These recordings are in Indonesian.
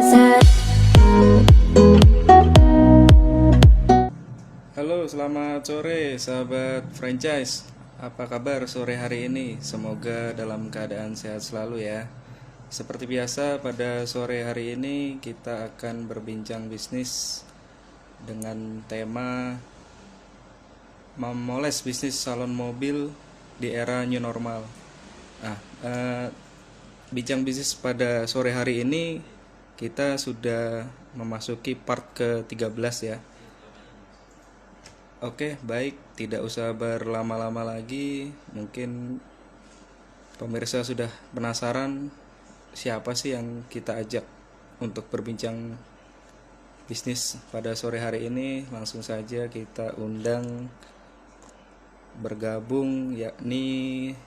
Halo, selamat sore sahabat franchise. Apa kabar sore hari ini? Semoga dalam keadaan sehat selalu ya. Seperti biasa, pada sore hari ini kita akan berbincang bisnis dengan tema memoles bisnis salon mobil di era new normal. Nah, bincang bisnis pada sore hari ini kita sudah memasuki part ke-13 ya. Oke, baik, tidak usah berlama-lama lagi. Mungkin pemirsa sudah penasaran siapa sih yang kita ajak untuk berbincang bisnis pada sore hari ini. Langsung saja kita undang bergabung, yakni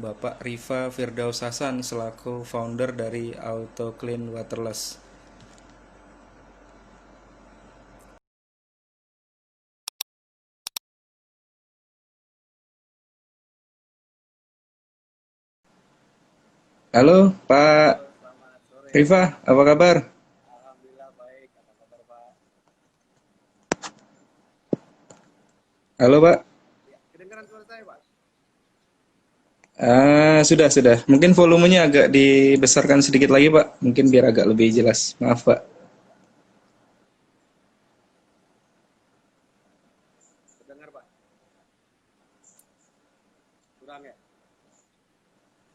Bapak Rifa Firdaus Hasan selaku founder dari Auto Clean Waterless. Halo Pak Rifa, apa kabar? Halo Pak. Sudah. Mungkin volumenya agak dibesarkan sedikit lagi Pak, mungkin biar agak lebih jelas. Maaf Pak.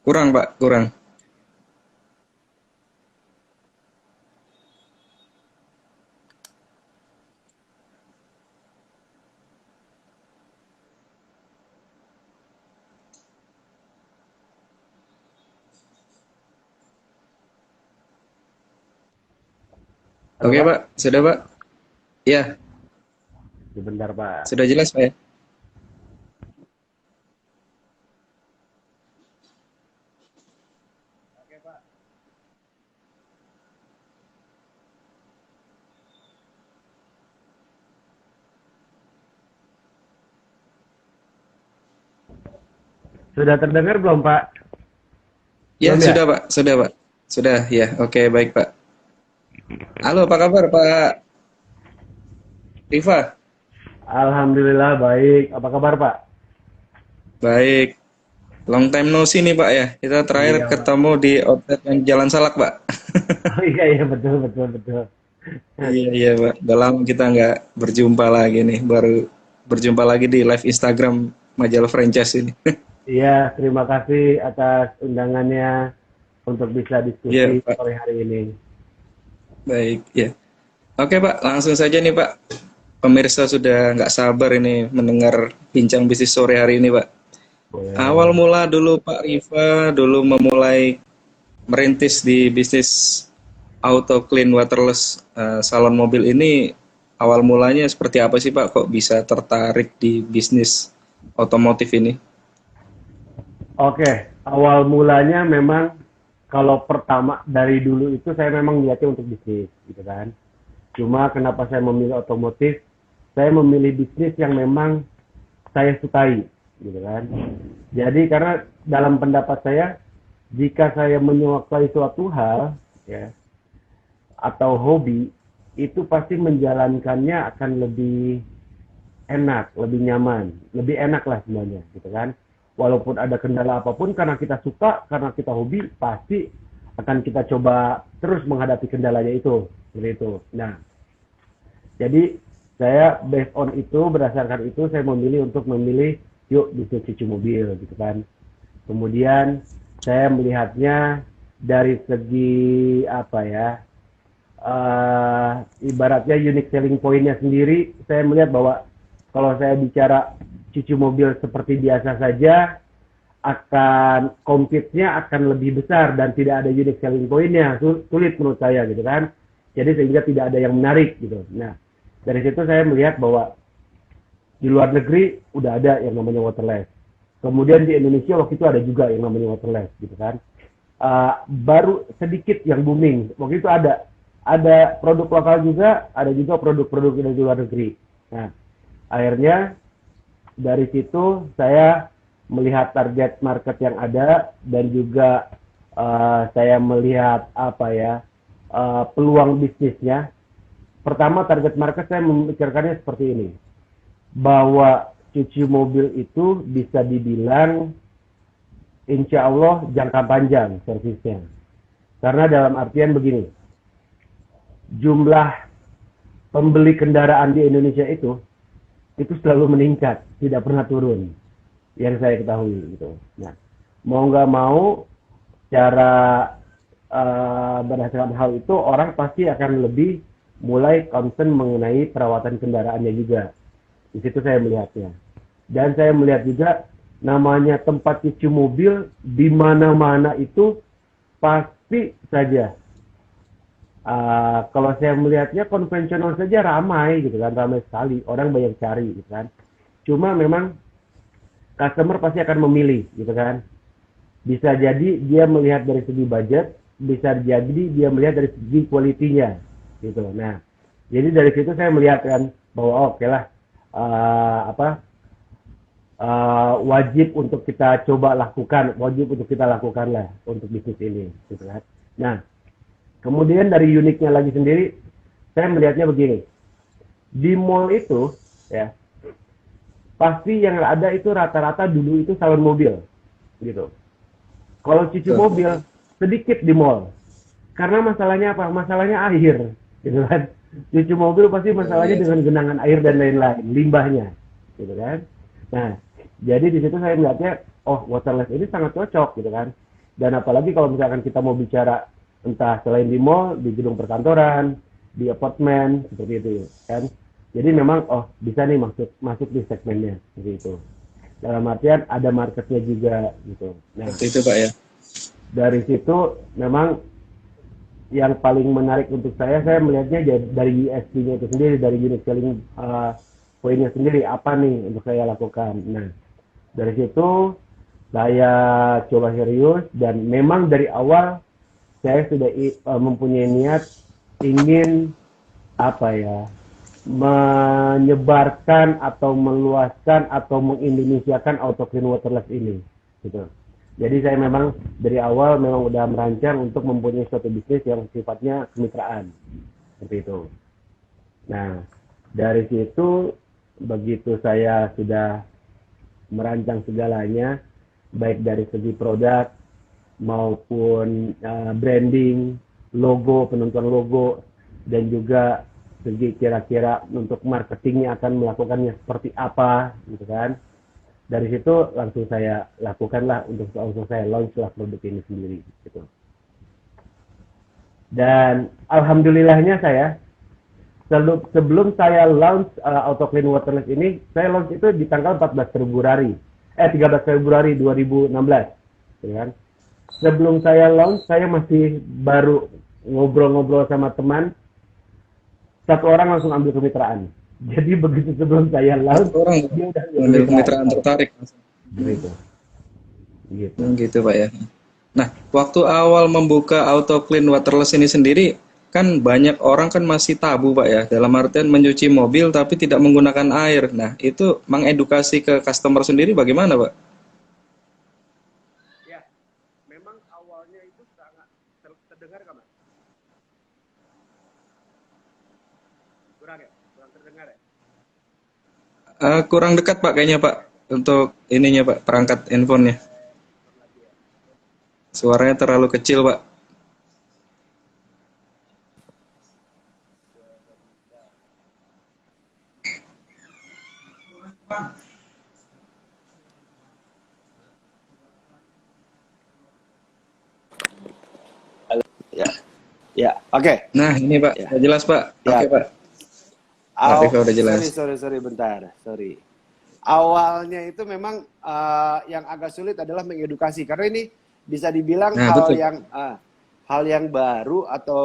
Kurang Pak, kurang. Halo Oke Pak, Pak, sudah Pak? Ya, sebentar Pak. sudah jelas Pak ya? Sudah terdengar belum Pak? Ya, Belum ya? sudah Pak, sudah Pak. Sudah, ya. Oke, baik Pak. Halo, apa kabar Pak Rifa? Alhamdulillah baik. Apa kabar Pak? Baik. Long time no see nih Pak ya. Kita terakhir Iya Pak. ketemu di outlet yang Jalan Salak Pak. Oh iya betul. Iya Pak. Udah lama kita nggak berjumpa lagi nih. Baru berjumpa lagi di live Instagram majalah franchise ini. Iya, terima kasih atas undangannya untuk bisa Iya diskusi Pak. sore hari ini. Baik. Ya. Oke Pak, langsung saja nih Pak. Pemirsa sudah nggak sabar ini mendengar bincang bisnis sore hari ini Pak. Awal Boleh. mula dulu Pak Rifa dulu memulai merintis di bisnis auto clean waterless salon mobil ini, awal mulanya seperti apa sih Pak? Kok bisa tertarik di bisnis otomotif ini? Oke, awal mulanya memang kalau pertama dari dulu itu saya memang niatnya untuk bisnis, gitu kan. Cuma kenapa saya memilih otomotif? Saya memilih bisnis yang memang saya sukai, gitu kan. Jadi karena dalam pendapat saya, jika saya menyukai suatu hal, ya, atau hobi, itu pasti menjalankannya akan lebih enak, lebih nyaman, lebih enak lah semuanya, gitu kan. Walaupun ada kendala apapun, karena kita suka, karena kita hobi, pasti akan kita coba terus menghadapi kendalanya itu, seperti itu. Nah, jadi saya based on itu, berdasarkan itu saya memilih yuk bisnis cuci mobil gitu kan. Kemudian saya melihatnya dari segi apa ya, ibaratnya unique selling point-nya sendiri, saya melihat bahwa kalau saya bicara cuci mobil seperti biasa saja, akan compete-nya akan lebih besar dan tidak ada unique selling point-nya, sulit menurut saya gitu kan. Jadi sehingga tidak ada yang menarik gitu. Nah, dari situ saya melihat bahwa di luar negeri udah ada yang namanya waterless. Kemudian di Indonesia waktu itu ada juga yang namanya waterless gitu kan. Baru sedikit yang booming. Waktu itu ada produk lokal juga, ada juga produk-produk dari luar negeri. Nah, akhirnya dari situ saya melihat target market yang ada dan juga saya melihat apa ya, peluang bisnisnya. Pertama, target market saya memikirkannya seperti ini, bahwa cuci mobil itu bisa dibilang insya Allah jangka panjang servisnya. Karena dalam artian begini, jumlah pembeli kendaraan di Indonesia itu selalu meningkat, tidak pernah turun, yang saya ketahui gitu. Nah, mau nggak mau, cara berdasarkan hal itu orang pasti akan lebih mulai concern mengenai perawatan kendaraannya juga. Di situ saya melihatnya. Dan saya melihat juga namanya tempat cuci mobil di mana-mana itu pasti saja. Kalau saya melihatnya konvensional saja ramai gitu kan, ramai sekali, orang banyak cari gitu kan. Cuma memang customer pasti akan memilih gitu kan. Bisa jadi dia melihat dari segi budget, bisa jadi dia melihat dari segi kualitinya gitu. Nah, jadi dari situ saya melihat kan bahwa oke lah, wajib untuk kita coba lakukan, wajib untuk kita lakukan lah untuk bisnis ini gitu kan. Nah, kemudian dari uniknya lagi sendiri, saya melihatnya begini, di mall itu ya pasti yang ada itu rata-rata dulu itu salon mobil gitu. Kalau cuci mobil sedikit di mall. Karena masalahnya apa? Masalahnya air, gitu kan. Cuci mobil pasti masalahnya dengan genangan air dan lain-lain, limbahnya, gitu kan. Nah, jadi di situ saya melihatnya, oh waterless ini sangat cocok, gitu kan. Dan apalagi kalau misalkan kita mau bicara entah selain di mall, di gedung perkantoran, di apartemen, seperti itu, kan. Jadi memang, oh bisa nih masuk di segmennya, seperti itu. Dalam artian ada marketnya juga, gitu. Nah, Itu Pak ya. dari situ memang yang paling menarik untuk saya melihatnya dari USP-nya itu sendiri, dari unique selling poinnya sendiri, apa nih untuk saya lakukan. Nah, dari situ saya coba serius, dan memang dari awal saya sudah mempunyai niat ingin apa ya, menyebarkan atau meluaskan atau mengindonesiakan auto clean waterless ini gitu. Jadi saya memang dari awal memang udah merancang untuk mempunyai suatu bisnis yang sifatnya kemitraan seperti itu. Nah, dari situ begitu saya sudah merancang segalanya, baik dari segi produk maupun branding, logo, penentuan logo, dan juga segi kira-kira untuk marketingnya akan melakukannya seperti apa, gitu kan. Dari situ langsung saya lakukanlah, langsung saya launch lah produk ini sendiri, gitu. Dan alhamdulillahnya saya sebelum saya launch Auto Clean Waterless ini, saya launch itu di tanggal 13 Februari 2016, ya kan. Sebelum saya launch, saya masih baru ngobrol-ngobrol sama teman, satu orang langsung ambil kemitraan. Jadi begitu sebelum saya launch, Orang dia udah ambil kemitraan tertarik. gitu. Gitu. Gitu Pak ya. Nah, waktu awal membuka Auto Clean Waterless ini sendiri, kan banyak orang kan masih tabu Pak ya, dalam artian mencuci mobil tapi tidak menggunakan air. Nah, itu mengedukasi ke customer sendiri bagaimana Pak? Ya, memang awalnya itu sangat terdengar kan, Mas? Kurang ya? Kurang terdengar ya? Kurang dekat Pak kayaknya Pak, untuk ininya Pak, perangkat handphonenya. Suaranya terlalu kecil Pak. Ya, ya, oke. Nah, ini Pak, Ya. udah jelas Pak. Ya. Oke Pak. Arifah udah jelas. Sorry, bentar. Sorry. Awalnya itu memang yang agak sulit adalah mengedukasi, karena ini bisa dibilang Nah, betul. hal yang baru, atau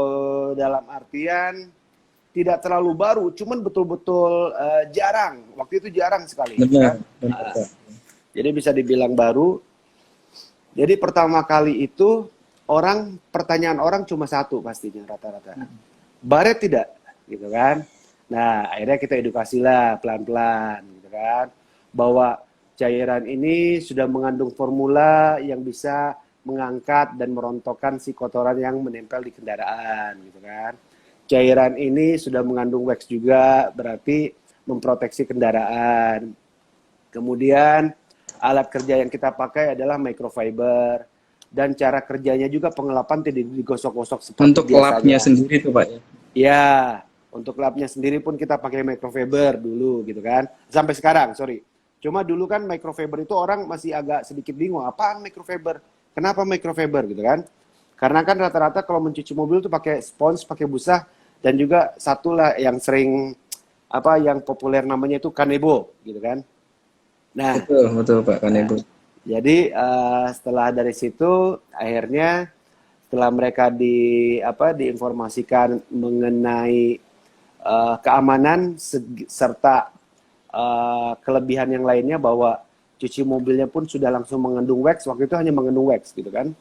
dalam artian tidak terlalu baru, cuman betul-betul jarang. Waktu itu jarang sekali. Benar, Kan? benar Pak. Jadi bisa dibilang baru. Jadi pertama kali itu pertanyaan orang cuma satu pastinya rata-rata. Baret tidak, gitu kan? Nah, akhirnya kita edukasilah pelan-pelan, gitu kan? Bahwa cairan ini sudah mengandung formula yang bisa mengangkat dan merontokkan si kotoran yang menempel di kendaraan gitu kan. Cairan ini sudah mengandung wax juga, berarti memproteksi kendaraan. Kemudian alat kerja yang kita pakai adalah microfiber, dan cara kerjanya juga pengelapan tidak digosok-gosok seperti Untuk biasanya. lapnya sendiri tuh Pak ya. Ya, untuk lapnya sendiri pun kita pakai microfiber dulu gitu kan. Sampai sekarang, sorry. Cuma dulu kan microfiber itu orang masih agak sedikit bingung, apaan microfiber? Kenapa microfiber gitu kan? Karena kan rata-rata kalau mencuci mobil tuh pakai spons, pakai busa, dan juga satu lah yang sering yang populer namanya itu kanebo gitu kan. Nah, Betul Pak Kanebo. jadi setelah dari situ akhirnya setelah mereka diinformasikan mengenai keamanan serta kelebihan yang lainnya bahwa cuci mobilnya pun sudah langsung mengandung wax, waktu itu hanya mengandung wax gitu kan.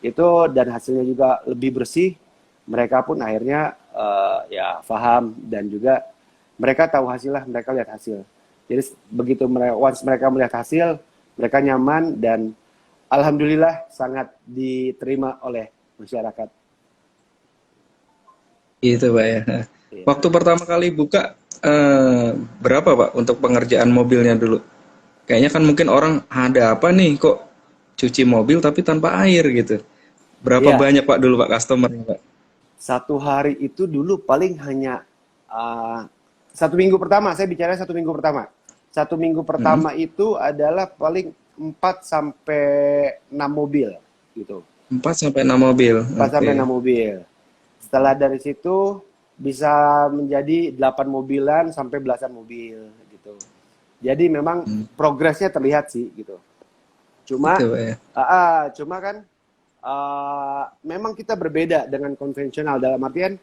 Itu dan hasilnya juga lebih bersih. Mereka pun akhirnya paham dan juga mereka tahu hasil lah, mereka lihat hasil. Jadi begitu mereka melihat hasil, mereka nyaman dan alhamdulillah sangat diterima oleh masyarakat. Gitu Pak ya. Iya. Waktu pertama kali buka berapa Pak untuk pengerjaan mobilnya dulu? Kayaknya kan mungkin orang ada apa nih kok cuci mobil tapi tanpa air gitu. Berapa Iya. banyak Pak dulu Pak customer-nya Pak? Satu hari itu dulu paling hanya 1 minggu pertama, saya bicara 1 minggu pertama. 1 minggu pertama itu adalah paling 4 sampai 6 mobil gitu. 4 sampai 6 mobil. 4 sampai Oke. 6 mobil. Setelah dari situ bisa menjadi 8 mobilan sampai belasan mobil gitu. Jadi memang progresnya terlihat sih gitu. Cuma Gitu Pak ya. cuma kan memang kita berbeda dengan konvensional dalam artian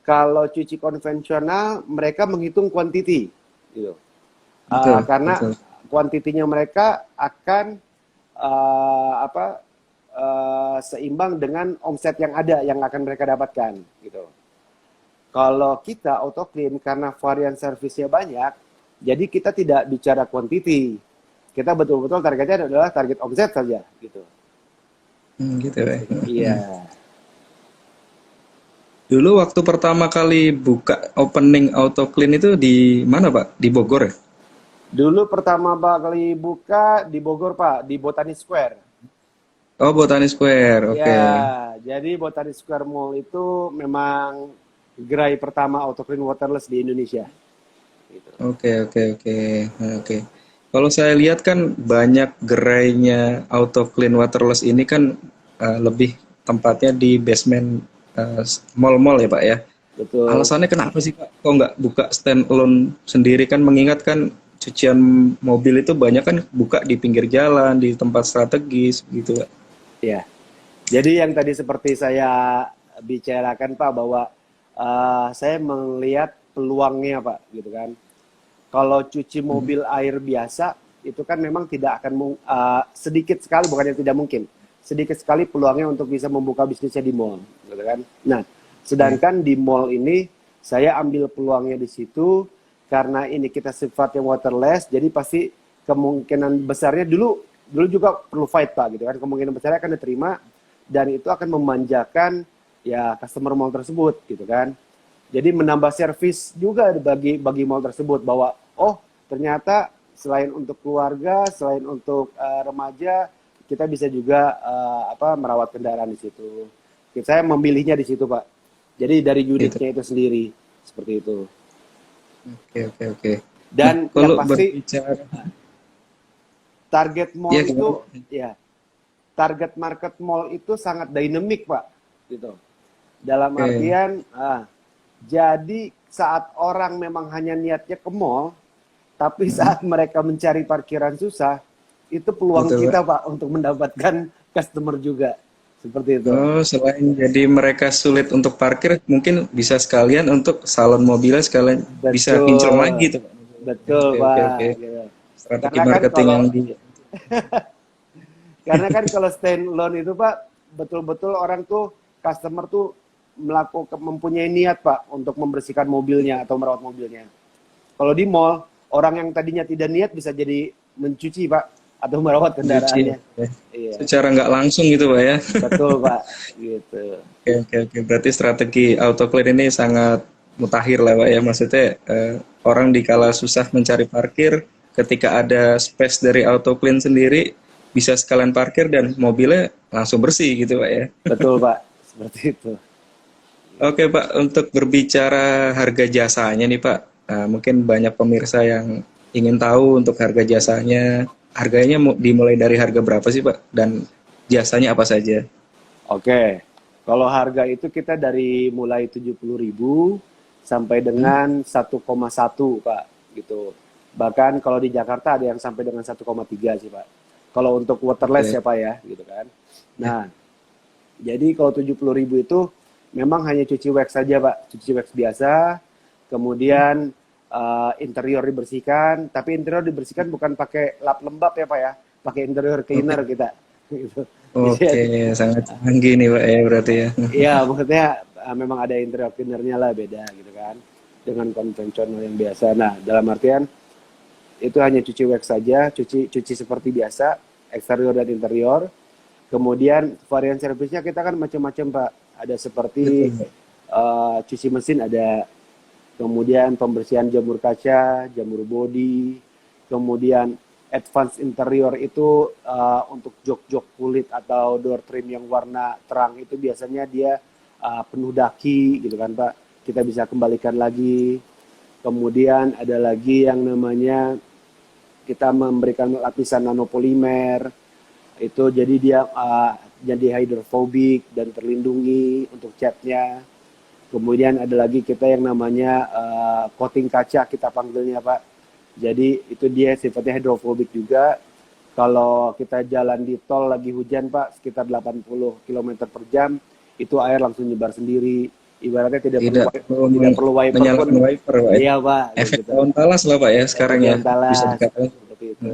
kalau cuci konvensional mereka menghitung quantity gitu. Betul, Karena betul. kuantitinya mereka akan seimbang dengan omset yang ada yang akan mereka dapatkan gitu. Kalau kita auto clean karena varian servisnya banyak, jadi kita tidak bicara quantity. Kita betul-betul targetnya adalah target omset saja gitu. Gitu Pak. Iya. Dulu waktu pertama kali buka opening auto clean itu di mana Pak? Di Bogor ya? Dulu pertama kali buka di Bogor Pak, di Botani Square. Oh, Botani Square. Oke. Ya, jadi Botani Square Mall itu memang gerai pertama auto clean waterless di Indonesia. Gitu. Oke. Kalau saya lihat kan banyak gerainya auto clean waterless ini kan lebih tempatnya di basement mall-mall ya Pak ya. Betul. Alasannya kenapa sih Pak? Kok nggak buka stand alone sendiri kan mengingat kan cucian mobil itu banyak kan buka di pinggir jalan, di tempat strategis gitu Pak. Ya. Jadi yang tadi seperti saya bicarakan Pak bahwa saya melihat peluangnya Pak gitu kan. Kalau cuci mobil air biasa itu kan memang tidak akan sedikit sekali, bukannya tidak mungkin, sedikit sekali peluangnya untuk bisa membuka bisnisnya di mall gitu kan. Nah, sedangkan di mall ini saya ambil peluangnya di situ karena ini kita sifatnya waterless, jadi pasti kemungkinan besarnya dulu juga perlu fight Pak gitu kan. Kemungkinan besarnya akan diterima dan itu akan memanjakan ya customer mall tersebut gitu kan. Jadi menambah servis juga bagi mall tersebut bahwa oh ternyata selain untuk keluarga, selain untuk remaja, kita bisa juga merawat kendaraan di situ. Saya memilihnya di situ Pak. Jadi dari unitnya itu sendiri seperti itu. Oke. Dan Nah, yang kalau pasti berbicara target mall ya, itu ya target market mall itu sangat dinamik Pak gitu. Dalam artian jadi saat orang memang hanya niatnya ke mall, tapi saat mereka mencari parkiran susah, itu peluang Betul, kita Pak untuk mendapatkan customer juga. Seperti itu. oh, selain jadi mereka sulit untuk parkir, mungkin bisa sekalian untuk salon mobilnya sekalian bisa Betul. kinclong lagi tuh. Betul Pak. Gitu. Strategi Karena kan marketing yang karena kan kalau standalone itu Pak, betul-betul orang tuh customer tuh mempunyai niat Pak untuk membersihkan mobilnya atau merawat mobilnya. Kalau di mall, orang yang tadinya tidak niat bisa jadi mencuci Pak. atau merawat Cuci kendaraannya. Iya, secara nggak langsung gitu Pak ya. betul Pak, gitu. Oke, oke, oke. Berarti strategi auto clear ini sangat mutakhir lah Pak ya. Maksudnya orang dikala susah mencari parkir, ketika ada space dari auto clean sendiri, bisa sekalian parkir dan mobilnya langsung bersih gitu Pak ya. Betul Pak, seperti itu. Oke Pak, untuk berbicara harga jasanya nih Pak, mungkin banyak pemirsa yang ingin tahu untuk harga jasanya. Harganya dimulai dari harga berapa sih Pak? Dan jasanya apa saja? Oke, kalau harga itu kita dari mulai 70.000 sampai dengan 1,1 Pak, gitu. Bahkan kalau di Jakarta ada yang sampai dengan 1,3 sih Pak. Kalau untuk waterless Oke. ya Pak ya, gitu kan. Nah, jadi kalau 70.000 itu memang hanya cuci wax saja Pak, cuci wax biasa, kemudian interior dibersihkan, tapi interior dibersihkan bukan pakai lap lembab ya Pak ya, pakai interior cleaner Oke. kita. Gitu. Oke, Jadi, sangat canggih nih Pak ya berarti ya. iya, maksudnya memang ada interior cleanernya lah beda gitu kan, dengan konvensional yang biasa. Nah, dalam artian itu hanya cuci wax saja, cuci seperti biasa, eksterior dan interior. Kemudian varian servisnya kita kan macam-macam Pak. Ada seperti Betul, Pak. cuci mesin ada, kemudian pembersihan jamur kaca, jamur bodi, kemudian advance interior itu untuk jok-jok kulit atau door trim yang warna terang itu biasanya dia penuh daki gitu kan Pak. Kita bisa kembalikan lagi. Kemudian ada lagi yang namanya kita memberikan lapisan nanopolimer itu jadi dia jadi hydrophobic dan terlindungi untuk catnya. Kemudian ada lagi kita yang namanya coating kaca kita panggilnya Pak. Jadi itu dia sifatnya hydrophobic juga. Kalau kita jalan di tol lagi hujan Pak sekitar 80 km per jam itu air langsung nyebar sendiri. Ibaratnya Tidak perlu tidak perlu wiper pun. menyalakan wiper Pak ya. Iya Pak, Efek gitu. tahun talas lah Pak ya sekarang ya. Efek Bisa talas dikatakan. seperti itu.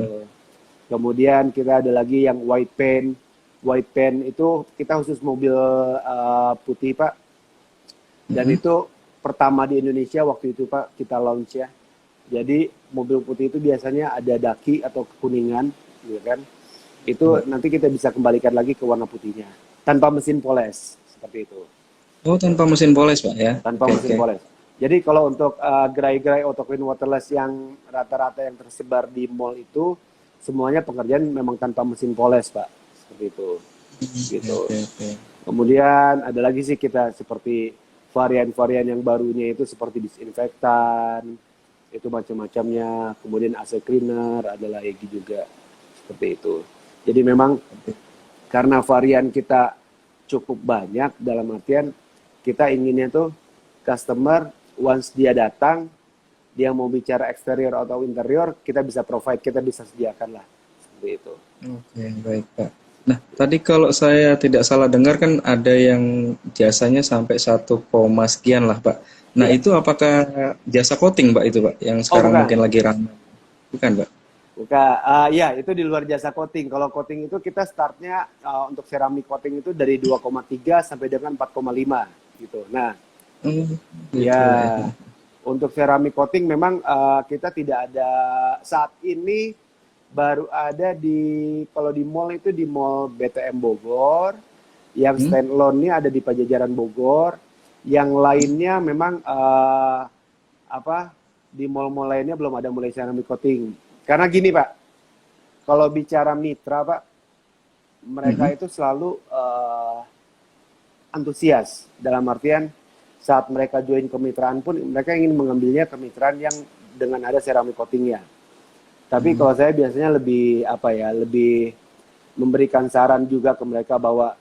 Kemudian kita ada lagi yang white paint. White paint itu kita khusus mobil putih Pak. Dan itu pertama di Indonesia waktu itu Pak kita launch ya. Jadi mobil putih itu biasanya ada daki atau kekuningan, gitu kan? Itu nanti kita bisa kembalikan lagi ke warna putihnya tanpa mesin poles seperti itu. Oh, tanpa mesin poles Pak ya. Tanpa Oke, mesin oke. poles. Jadi kalau untuk gerai-gerai auto clean waterless yang rata-rata yang tersebar di mall itu semuanya pengerjaan memang tanpa mesin poles Pak, seperti itu. Gitu. Oke, oke. Kemudian ada lagi sih kita seperti varian-varian yang barunya itu seperti disinfektan, itu macam-macamnya. Kemudian AC cleaner, ada lagi juga seperti itu. Jadi memang karena varian kita cukup banyak dalam artian kita inginnya tuh customer once dia datang dia mau bicara eksterior atau interior kita bisa provide, kita bisa sediakan lah seperti itu. Oke, baik Pak. Nah, tadi kalau saya tidak salah dengar kan ada yang jasanya sampai 1, sekian lah Pak. Nah, Iya. itu apakah jasa coating Pak itu Pak yang Oh sekarang bukan, mungkin lagi ramai? Bukan Pak? bukan. Ya itu di luar jasa coating. Kalau coating itu kita startnya untuk ceramic coating itu dari 2,3 sampai dengan 4,5 gitu. Nah, Gitu ya ya. untuk ceramic coating memang kita tidak ada saat ini baru ada di kalau di mall itu di mall BTM Bogor, yang standalone-nya ada di Pajajaran Bogor, yang lainnya memang di mall-mall lainnya belum ada mulai ceramic coating. Karena gini Pak, kalau bicara mitra Pak, mereka itu selalu antusias dalam artian saat mereka join kemitraan pun mereka ingin mengambilnya kemitraan yang dengan ada ceramic coatingnya. Tapi kalau saya biasanya lebih lebih memberikan saran juga ke mereka bahwa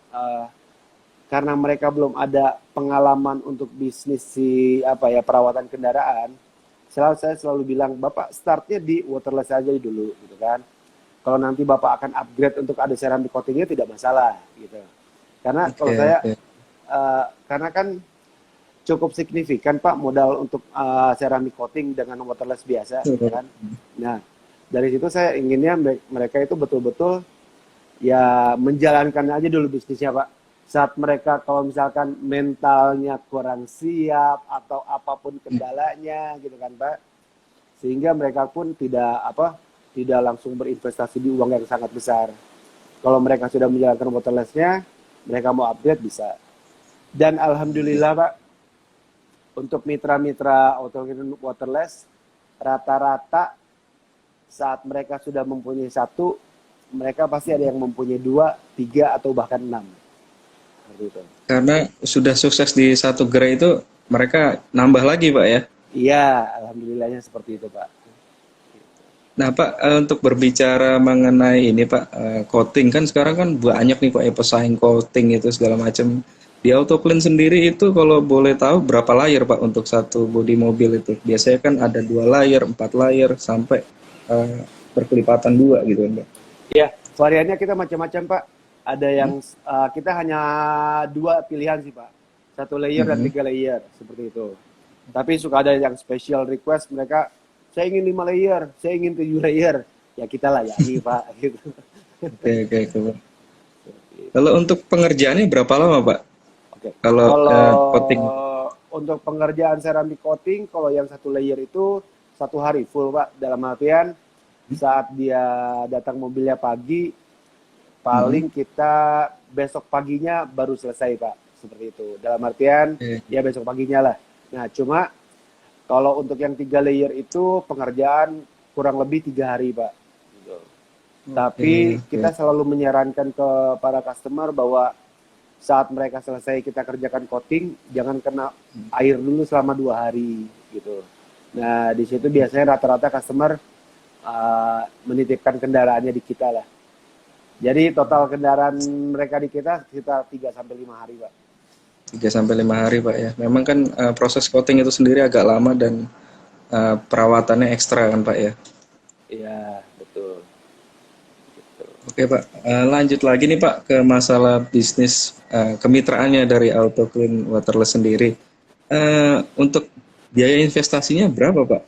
karena mereka belum ada pengalaman untuk bisnis perawatan kendaraan, saya selalu bilang Bapak startnya di waterless aja dulu gitu kan. Kalau nanti Bapak akan upgrade untuk ada ceramic coatingnya tidak masalah gitu. Karena kalau saya karena kan cukup signifikan Pak modal untuk ceramic coating dengan waterless biasa gitu kan. Nah, dari situ saya inginnya mereka itu betul-betul ya menjalankan aja dulu bisnisnya Pak. Saat mereka kalau misalkan mentalnya kurang siap atau apapun kendalanya gitu kan Pak, sehingga mereka pun tidak tidak langsung berinvestasi di uang yang sangat besar. Kalau mereka sudah menjalankan waterless-nya, mereka mau upgrade bisa. Dan alhamdulillah Pak, untuk mitra-mitra autoclean waterless, rata-rata saat mereka sudah mempunyai satu, mereka pasti ada yang mempunyai 2, 3, atau bahkan 6. Seperti itu. Karena sudah sukses di satu gerai itu, mereka nambah lagi Pak ya. Iya, alhamdulillahnya seperti itu Pak. Nah Pak, untuk berbicara mengenai ini Pak, coating kan sekarang kan banyak nih Pak ya pesaing coating itu segala macam. Di AutoClean sendiri itu kalau boleh tahu berapa layer Pak untuk satu bodi mobil itu? Biasanya kan ada 2 layer, 4 layer, sampai berkelipatan 2 gitu kan Pak. Iya, variannya kita macam-macam Pak. Ada yang kita hanya 2 pilihan sih Pak. 1 layer dan 3 layer, seperti itu. Tapi suka ada yang special request, mereka, saya ingin 5 layer, saya ingin 7 layer. Ya kita layani Pak. Gitu. Oke, Pak. Kalau untuk pengerjaannya berapa lama Pak? Oke. Kalau Kalau coating. untuk pengerjaan ceramic coating, kalau yang 1 layer itu 1 hari full Pak. Dalam artian saat dia datang mobilnya pagi, paling kita besok paginya baru selesai Pak. Seperti itu. Dalam artian ya besok paginya lah. Nah cuma kalau untuk yang 3 layer itu pengerjaan kurang lebih 3 hari Pak. Gitu. Tapi kita selalu menyarankan ke para customer bahwa saat mereka selesai kita kerjakan coating, jangan kena air dulu selama 2 hari gitu. Nah di situ biasanya rata-rata customer menitipkan kendaraannya di kita lah. Jadi total kendaraan mereka di kita sekitar 3-5 hari Pak. 3-5 hari Pak ya. Memang kan proses coating itu sendiri agak lama dan perawatannya ekstra kan Pak ya. Iya betul. Oke Pak, lanjut lagi nih Pak ke masalah bisnis kemitraannya dari AutoClean Waterless sendiri. Untuk biaya investasinya berapa Pak?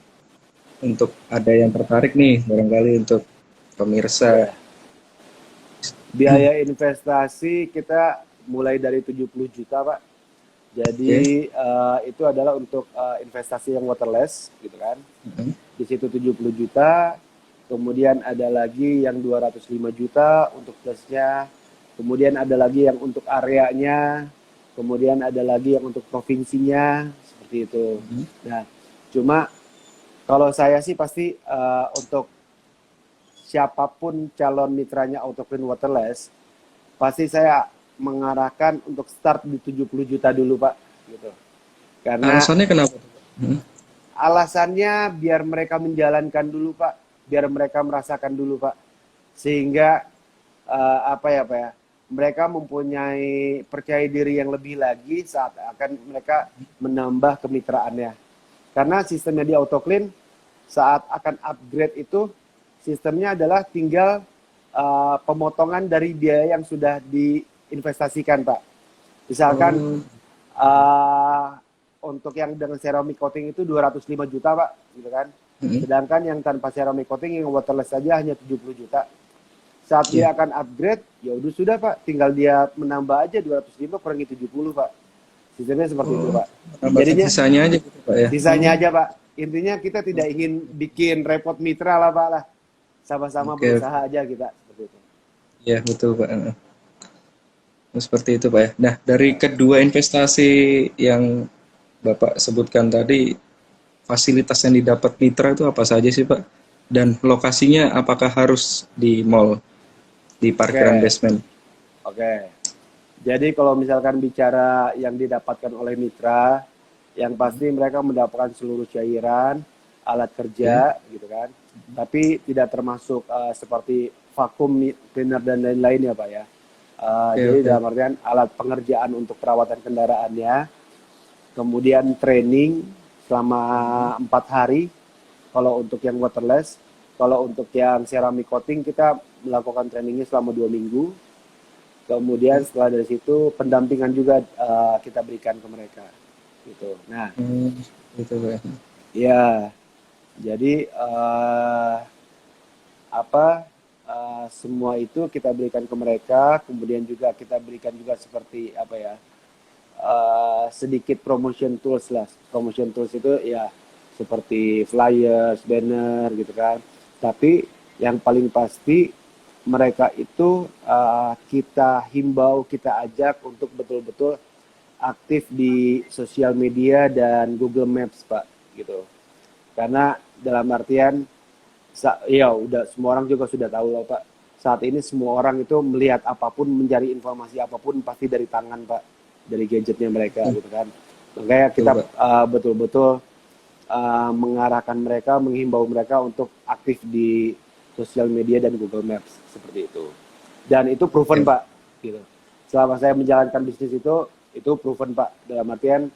Untuk ada yang tertarik nih barangkali untuk pemirsa. Biaya investasi kita mulai dari 70 juta Pak. Jadi itu adalah untuk investasi yang waterless gitu kan. Di situ 70 juta. Kemudian ada lagi yang 205 juta untuk plusnya. Kemudian ada lagi yang untuk areanya. Kemudian ada lagi yang untuk provinsinya. Seperti itu. Nah, cuma kalau saya sih pasti untuk siapapun calon mitranya AutoClean Waterless, pasti saya mengarahkan untuk start di 70 juta dulu Pak. Gitu. Karena Alasannya kenapa? alasannya biar mereka menjalankan dulu Pak. Biar mereka merasakan dulu Pak, sehingga mereka mempunyai percaya diri yang lebih lagi saat akan mereka menambah kemitraannya. Karena sistemnya di AutoClean saat akan upgrade itu sistemnya adalah tinggal pemotongan dari biaya yang sudah diinvestasikan Pak. Misalkan untuk yang dengan ceramic coating itu 205 juta Pak, gitu kan. Sedangkan yang tanpa ceramic coating yang waterless saja hanya 70 juta. Saat dia akan upgrade, ya udah sudah Pak, tinggal dia menambah aja 205 kurangi 70 Pak. Sistemnya seperti itu Pak. Jadinya sisanya aja gitu Pak ya. Sisanya aja Pak. Intinya kita tidak ingin bikin repot mitra lah Pak lah. Sama-sama berusaha aja kita seperti itu. Iya betul Pak. Seperti itu Pak ya. Nah dari kedua investasi yang Bapak sebutkan tadi, fasilitas yang didapat mitra itu apa saja sih Pak? Dan lokasinya apakah harus di mall, di parkiran basement? Oke. Jadi kalau misalkan bicara yang didapatkan oleh mitra, yang pasti mereka mendapatkan seluruh cairan, alat kerja, gitu kan. Tapi tidak termasuk seperti vakum cleaner dan lain-lain ya Pak ya. Jadi dalam artian alat pengerjaan untuk perawatan kendaraannya, kemudian training selama 4 hari kalau untuk yang waterless. Kalau untuk yang ceramic coating kita melakukan trainingnya selama 2 minggu. Kemudian setelah dari situ pendampingan juga kita berikan ke mereka gitu. Nah gitu ya. Ya jadi semua itu kita berikan ke mereka. Kemudian juga kita berikan juga seperti sedikit promotion tools lah. Promotion tools itu ya seperti flyers, banner gitu kan. Tapi Yang paling pasti mereka itu kita himbau, kita ajak untuk betul-betul aktif di sosial media dan Google Maps, Pak, gitu. Karena dalam artian ya udah semua orang juga sudah tahu lah, Pak. Saat ini semua orang itu melihat apapun, mencari informasi apapun pasti dari tangan, Pak, dari gadgetnya mereka, gitu kan. Makanya kita betul-betul mengarahkan mereka, menghimbau mereka untuk aktif di sosial media dan Google Maps seperti itu. Dan itu proven, Pak, gitu. Selama saya menjalankan bisnis itu proven, Pak. Dalam artian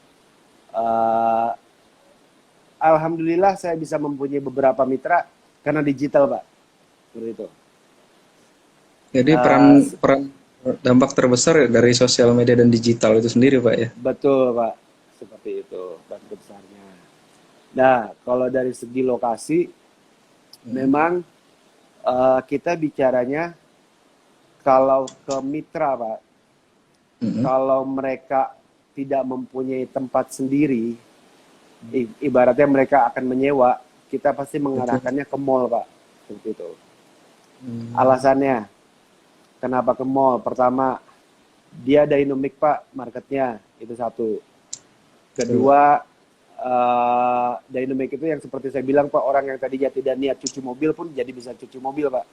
alhamdulillah saya bisa mempunyai beberapa mitra karena digital, Pak. Seperti itu. Jadi peran dampak terbesar dari sosial media dan digital itu sendiri, Pak ya. Betul, Pak. Seperti itu bantu besarnya. Nah, kalau dari segi lokasi memang kita bicaranya kalau ke mitra, Pak. Kalau mereka tidak mempunyai tempat sendiri, ibaratnya mereka akan menyewa, kita pasti mengarahkannya ke mall, Pak. Seperti itu. Alasannya, kenapa ke mall? Pertama, dia dynamic, Pak, marketnya. Itu satu. Kedua, dynamic itu yang seperti saya bilang, Pak, orang yang tadinya tidak niat cuci mobil pun jadi bisa cuci mobil, Pak.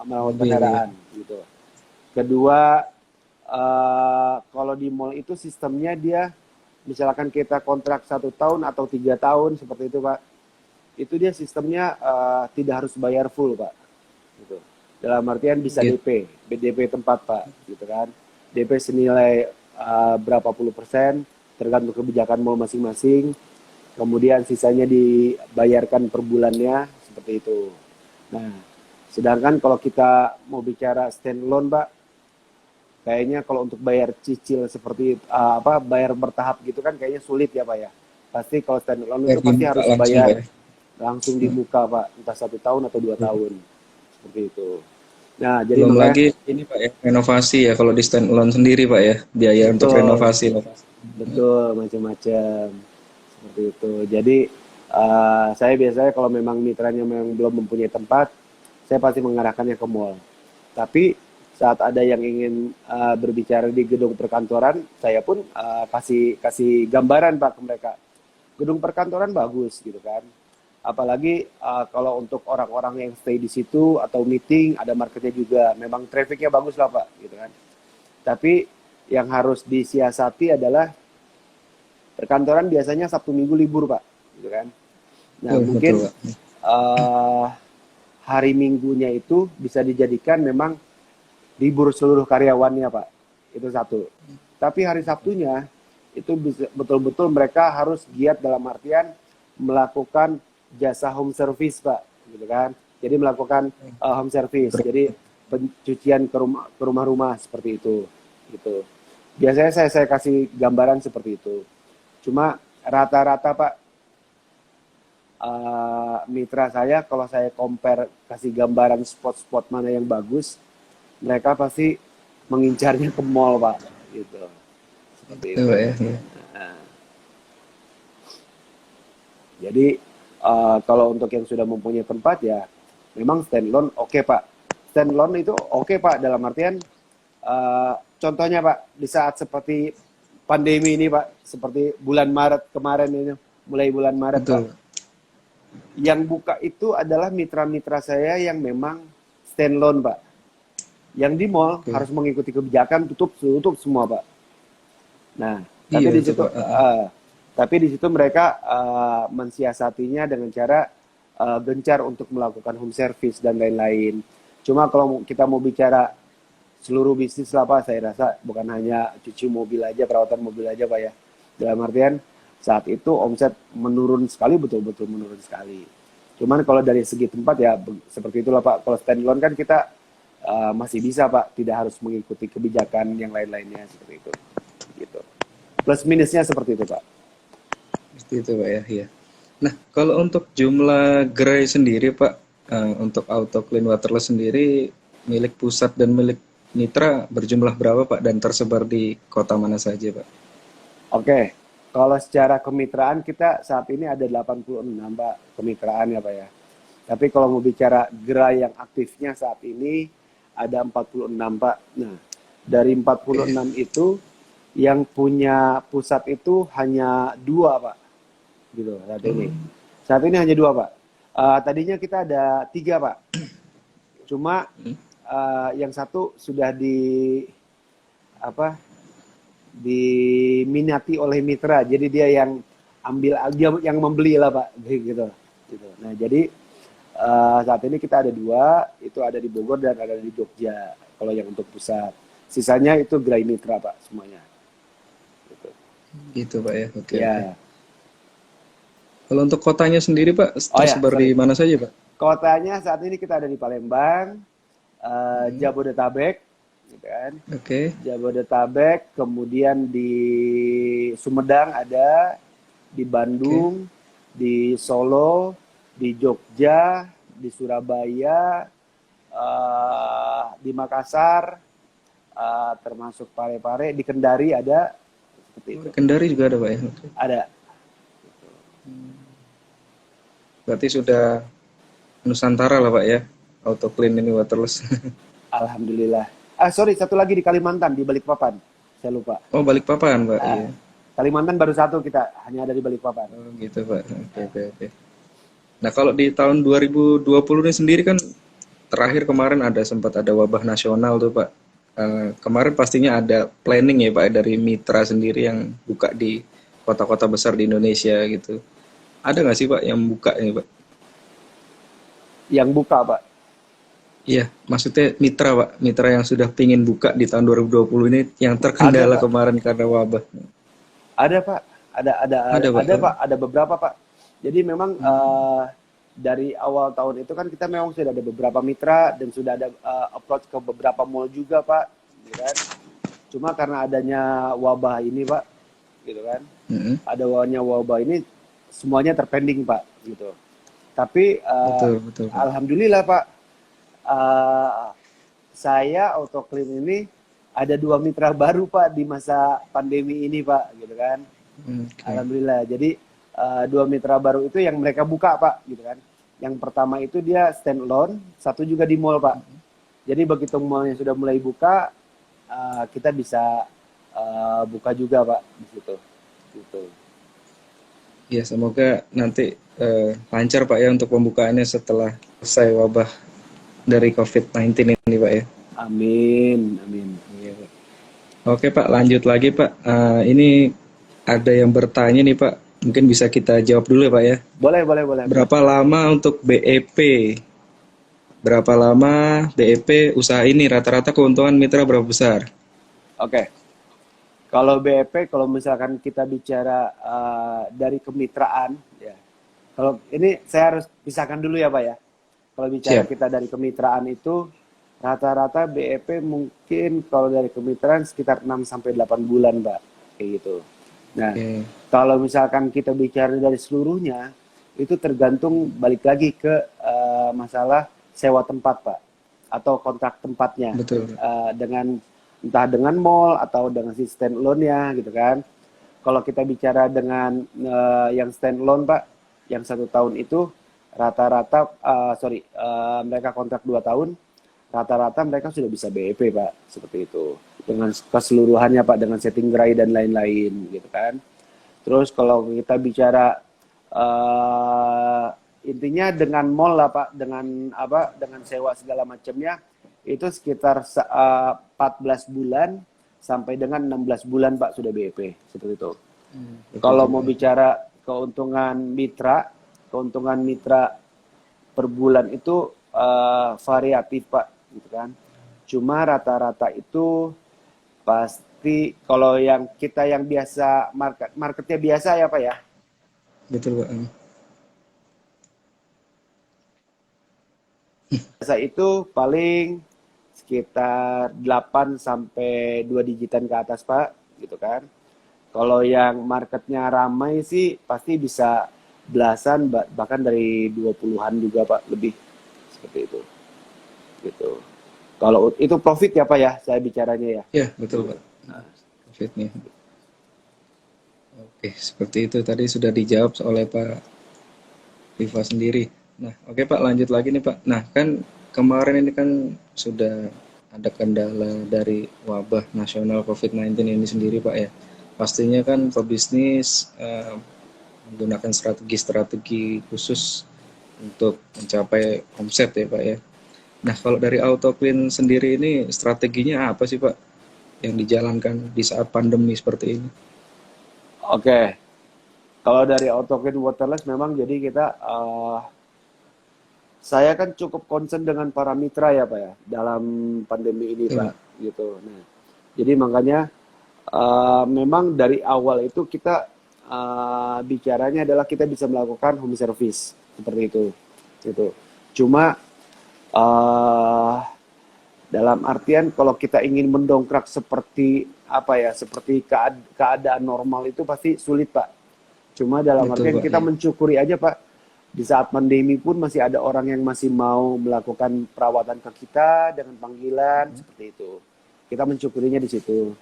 Merawat kendaraan, gitu. Kedua, kalau di mall itu sistemnya dia, misalkan kita kontrak 1 tahun atau 3 tahun, seperti itu, Pak. Itu dia sistemnya tidak harus bayar full, Pak. Gitu. Dalam artian bisa DP tempat, Pak, gitu kan. DP senilai berapa puluh persen, tergantung kebijakan mall masing-masing. Kemudian sisanya dibayarkan per bulannya, seperti itu. Nah, sedangkan kalau kita mau bicara standalone, Pak, kayaknya kalau untuk bayar cicil seperti bayar bertahap gitu kan kayaknya sulit ya, Pak ya. Pasti kalau standalone itu pasti harus bayar langsung di muka, Pak, entah 1 tahun atau 2 tahun. Seperti itu. Nah, jadi belum lagi ini, Pak ya, renovasi ya kalau di standalone sendiri, Pak ya, biaya untuk renovasi. Betul, macam-macam. Seperti itu. Jadi saya biasanya kalau memang mitranya memang belum mempunyai tempat, saya pasti mengarahkannya ke mall. Tapi saat ada yang ingin berbicara di gedung perkantoran, saya pun kasih gambaran, Pak, ke mereka. Gedung perkantoran bagus gitu kan. Apalagi kalau untuk orang-orang yang stay di situ atau meeting, ada marketnya juga. Memang trafficnya bagus lah, Pak, gitu kan. Tapi yang harus disiasati adalah perkantoran biasanya Sabtu Minggu libur, Pak, gitu kan. Nah, mungkin hari Minggunya itu bisa dijadikan memang libur seluruh karyawannya, Pak. Itu satu. Tapi hari Sabtunya itu bisa betul-betul mereka harus giat dalam artian melakukan jasa home service, Pak, gitu kan. Jadi melakukan home service. Jadi pencucian ke rumah-rumah seperti itu, gitu. Biasanya saya kasih gambaran seperti itu. Cuma rata-rata, Pak, mitra saya kalau saya compare kasih gambaran spot-spot mana yang bagus, mereka pasti mengincarnya ke mall, Pak, gitu. Seperti itu. Ya. Jadi kalau untuk yang sudah mempunyai tempat ya memang standalone oke, Pak. Standalone itu oke, Pak, dalam artian contohnya, Pak, di saat seperti pandemi ini, Pak, seperti bulan Maret kemarin ini, mulai bulan Maret, Pak. Yang buka itu adalah mitra-mitra saya yang memang standalone, Pak. Yang di mall harus mengikuti kebijakan tutup semua, Pak. Nah, tapi di situ mereka mensiasatinya dengan cara gencar untuk melakukan home service dan lain-lain. Cuma kalau kita mau bicara seluruh bisnis lah, Pak, saya rasa bukan hanya cuci mobil aja, perawatan mobil aja, Pak ya. Dalam artian saat itu omset menurun sekali, betul-betul menurun sekali. Cuman kalau dari segi tempat ya seperti itulah, Pak. Kalau standalone kan kita masih bisa, Pak, tidak harus mengikuti kebijakan yang lain-lainnya seperti itu. Gitu. Plus minusnya seperti itu, Pak. Seperti itu, Pak ya. Iya. Nah, kalau untuk jumlah gerai sendiri, Pak, untuk auto clean waterless sendiri milik pusat dan milik mitra berjumlah berapa, Pak, dan tersebar di kota mana saja, Pak? Oke, kalau secara kemitraan kita saat ini ada 86, Pak, kemitraan ya, Pak ya. Tapi kalau mau bicara gerai yang aktifnya saat ini ada 46 Pak. Nah, dari 46 itu yang punya pusat itu hanya 2 Pak. Gitu saat ini. Saat ini hanya 2 Pak. Tadinya kita ada 3 Pak. Cuma yang satu sudah diminati oleh mitra. Jadi dia yang dia yang membeli lah Pak. Gitu. Nah, jadi saat ini kita ada 2, itu ada di Bogor dan ada di Jogja. Kalau yang untuk pusat. Sisanya itu gerai mitra Pak semuanya. Gitu Pak ya. Oke. Ya. Oke. Kalau untuk kotanya sendiri Pak, tersebar di mana saja Pak? Kotanya saat ini kita ada di Palembang, Jabodetabek, gitu kan. Oke. Jabodetabek, kemudian di Sumedang ada, di Bandung, di Solo, di Jogja, di Surabaya, di Makassar, termasuk Parepare, di Kendari ada, seperti itu. Kendari juga ada Pak ya? Ada. Berarti sudah Nusantara lah Pak ya, auto clean ini waterless. Alhamdulillah. Sorry, satu lagi di Kalimantan, di Balikpapan. Saya lupa. Oh, Balikpapan Pak. Iya. Kalimantan baru satu kita, hanya ada di Balikpapan. Oh, gitu Pak. Oke. Nah, kalau di tahun 2020 ini sendiri kan terakhir kemarin sempat ada wabah nasional tuh Pak. Kemarin pastinya ada planning ya Pak dari mitra sendiri yang buka di kota-kota besar di Indonesia gitu. Ada nggak sih Pak yang buka ini Pak? Yang buka Pak? Iya, maksudnya mitra Pak, mitra yang sudah pingin buka di tahun 2020 ini yang terkendala Ada, kemarin karena wabah. Ada Pak, ada beberapa Pak. Jadi memang dari awal tahun itu kan kita memang sudah ada beberapa mitra dan sudah ada approach ke beberapa mall juga Pak, gitu kan. Cuma karena adanya wabah ini Pak, gitu kan. Adanya wabah ini semuanya terpending Pak, gitu. Tapi Betul. alhamdulillah Pak, saya AutoClean ini ada 2 mitra baru Pak di masa pandemi ini Pak, gitu kan. Alhamdulillah. Jadi 2 mitra baru itu yang mereka buka Pak, gitu kan. Yang pertama itu dia stand alone, satu juga di mall Pak. Jadi begitu mallnya sudah mulai buka, kita bisa buka juga Pak di situ. Gitu. Ya, semoga nanti lancar Pak ya untuk pembukaannya setelah selesai wabah dari COVID-19 ini Pak ya. Amin. Iya, Pak. Oke Pak, lanjut lagi Pak. Ini ada yang bertanya nih Pak, mungkin bisa kita jawab dulu ya Pak ya. Boleh. Berapa lama untuk BEP? Berapa lama BEP usaha ini? Rata-rata keuntungan mitra berapa besar? Oke. Kalau BEP, kalau misalkan kita bicara dari kemitraan, ya. Kalau ini saya harus pisahkan dulu ya Pak ya. Kalau bicara kita dari kemitraan itu, rata-rata BEP mungkin kalau dari kemitraan sekitar 6-8 bulan Pak. Kayak gitu. Nah, kalau misalkan kita bicara dari seluruhnya, itu tergantung balik lagi ke masalah sewa tempat Pak. Atau kontrak tempatnya. Betul. Entah dengan mall atau dengan si stand alone-nya gitu kan. Kalau kita bicara dengan yang stand alone Pak, yang 1 tahun itu rata-rata, mereka kontrak 2 tahun, rata-rata mereka sudah bisa BEP Pak, seperti itu. Dengan keseluruhannya Pak, dengan setting gerai dan lain-lain gitu kan. Terus kalau kita bicara intinya dengan mall lah Pak, dengan sewa segala macamnya, itu sekitar 14 bulan sampai dengan 16 bulan Pak sudah BEP, seperti itu. Kalau mau bicara keuntungan mitra per bulan itu variatif Pak, gitu kan. Cuma rata-rata itu pasti kalau yang kita yang biasa marketnya biasa ya Pak ya. Betul Pak. Biasa itu paling sekitar 8 sampai 2 digitan ke atas Pak, gitu kan. Kalau yang marketnya ramai sih pasti bisa belasan, bahkan dari 20-an juga Pak, lebih seperti itu. Gitu. Kalau itu profit ya Pak ya, saya bicaranya ya. Ya, betul Pak. Profitnya. Oke, seperti itu tadi sudah dijawab oleh Pak Rifa sendiri. Nah, oke Pak, lanjut lagi nih Pak. Nah, kan kemarin ini kan sudah ada kendala dari wabah nasional COVID-19 ini sendiri Pak ya. Pastinya kan pebisnis menggunakan strategi-strategi khusus untuk mencapai omset ya Pak ya. Nah, kalau dari AutoClean sendiri ini strateginya apa sih Pak yang dijalankan di saat pandemi seperti ini? Oke, kalau dari AutoClean Waterless memang jadi kita saya kan cukup concern dengan para mitra ya Pak ya dalam pandemi ini Betul. Pak gitu. Nah, jadi makanya memang dari awal itu kita bicaranya adalah kita bisa melakukan home service seperti itu gitu. Cuma eh dalam artian kalau kita ingin mendongkrak seperti apa ya, seperti keadaan normal itu pasti sulit Pak. Cuma dalam Betul artian Pak kita ya. mensyukuri aja Pak, di saat pandemi pun masih ada orang yang masih mau melakukan perawatan ke kita dengan panggilan seperti itu. Kita mensyukurinya di situ.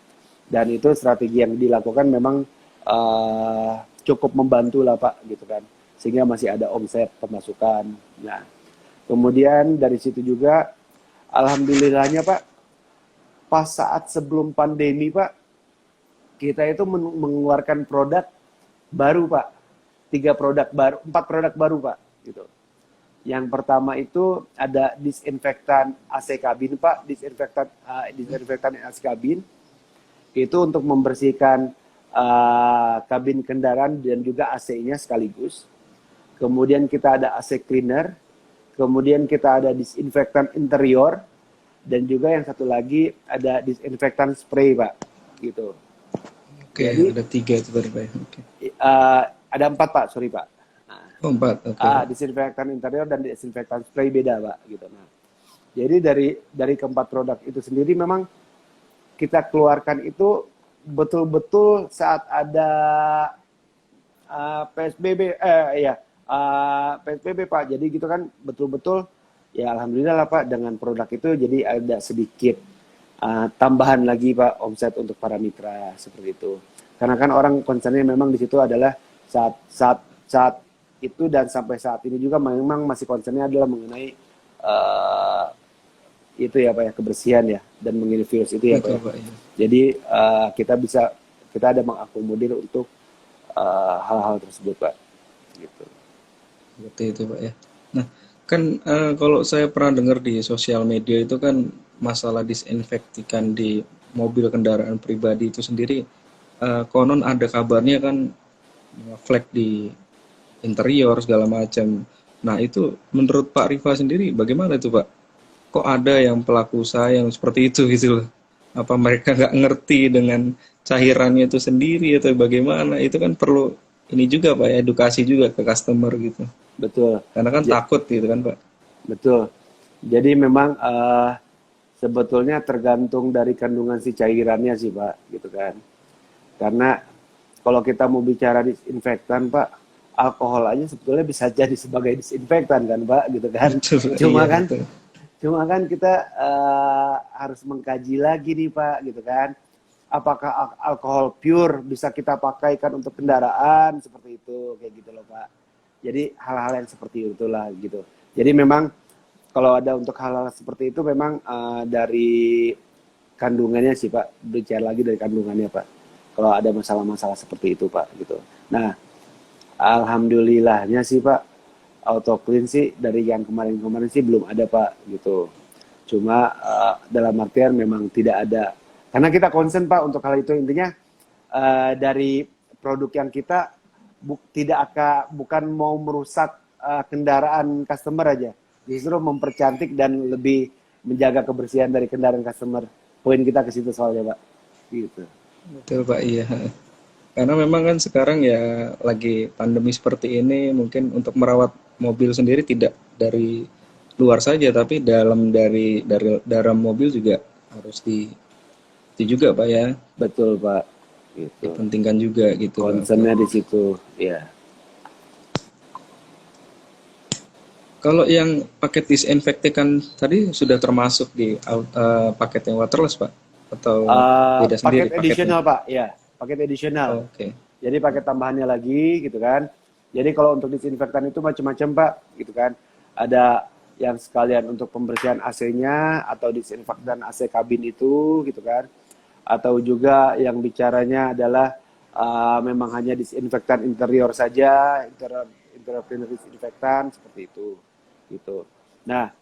Dan itu strategi yang dilakukan memang cukup membantu lah Pak gitu kan. Sehingga masih ada omset pemasukan. Nah, kemudian dari situ juga alhamdulillahnya Pak, pas saat sebelum pandemi Pak, kita itu mengeluarkan produk baru Pak. 4 produk baru Pak. Gitu. Yang pertama itu ada disinfektan AC kabin Pak, disinfektan AC kabin. Itu untuk membersihkan kabin kendaraan dan juga AC-nya sekaligus. Kemudian kita ada AC cleaner, kemudian kita ada disinfektan interior, dan juga yang satu lagi ada disinfektan spray Pak, gitu. Oke, Jadi ada 3 itu tadi Pak ya. Oke. ada 4 Pak, sorry Pak. Nah, Oh, 4. Oke Pak. disinfektan interior dan disinfektan spray beda Pak, gitu. Nah, jadi dari keempat produk itu sendiri memang kita keluarkan itu betul-betul saat ada PSBB PSBB Pak. Jadi gitu kan betul-betul ya alhamdulillah lah Pak dengan produk itu jadi ada sedikit tambahan lagi Pak omset untuk para mitra seperti itu. Karena kan orang concernnya memang di situ adalah saat itu dan sampai saat ini juga memang masih concernnya adalah mengenai itu ya Pak ya, kebersihan ya dan mengenai virus itu ya Pak Betul ya. Pak ya. Jadi kita ada mengakomodir untuk hal-hal tersebut Pak. Gitu. Seperti itu Pak ya. Nah, kan kalau saya pernah dengar di sosial media itu kan masalah disinfektan di mobil kendaraan pribadi itu sendiri, konon ada kabarnya kan flek di interior segala macam. Nah, itu menurut Pak Rifa sendiri bagaimana itu Pak? Kok ada yang pelaku usaha yang seperti itu gitu loh? Apa mereka nggak ngerti dengan cairannya itu sendiri atau bagaimana? Itu kan perlu ini juga Pak ya, edukasi juga ke customer gitu. Betul. Karena kan takut gitu kan Pak. Betul. Jadi memang sebetulnya tergantung dari kandungan si cairannya sih Pak, gitu kan. Karena kalau kita mau bicara disinfektan Pak, alkohol aja sebetulnya bisa jadi sebagai disinfektan kan Pak, gitu kan. Betul, Cuma iya, kan, betul. cuma kan kita harus mengkaji lagi nih Pak, gitu kan. Apakah alkohol pure bisa kita pakaikan untuk kendaraan seperti itu, kayak gitu loh Pak. Jadi hal-hal yang seperti itulah gitu. Jadi memang kalau ada untuk hal-hal seperti itu memang dari kandungannya sih Pak, bicara lagi dari kandungannya Pak. Kalau ada masalah-masalah seperti itu Pak gitu. Nah, alhamdulillahnya sih Pak, AutoClean sih dari yang kemarin-kemarin sih belum ada Pak gitu. Cuma dalam artian memang tidak ada. Karena kita concern Pak untuk hal itu intinya dari produk yang kita bukan mau merusak kendaraan customer aja, justru mempercantik dan lebih menjaga kebersihan dari kendaraan customer. Poin kita ke situ soalnya Pak. Gitu. Betul Pak, iya. Karena memang kan sekarang ya lagi pandemi seperti ini, mungkin untuk merawat mobil sendiri tidak dari luar saja, tapi dari dalam mobil juga harus itu juga Pak ya, Betul Pak. Gitu. dipentingkan juga gitu Pak. Concernnya di situ, ya. Kalau yang paket disinfektan tadi sudah termasuk di paket yang waterless Pak? Atau beda sendiri Paket paketnya? additional Pak, ya. Paket additional. Oke. Jadi paket tambahannya lagi gitu kan. Jadi kalau untuk disinfektan itu macam-macam Pak, gitu kan. ada yang sekalian untuk pembersihan AC-nya atau disinfektan AC kabin itu gitu kan, atau juga yang bicaranya adalah memang hanya disinfektan interior saja, interior cleaner disinfektan seperti itu gitu. Nah,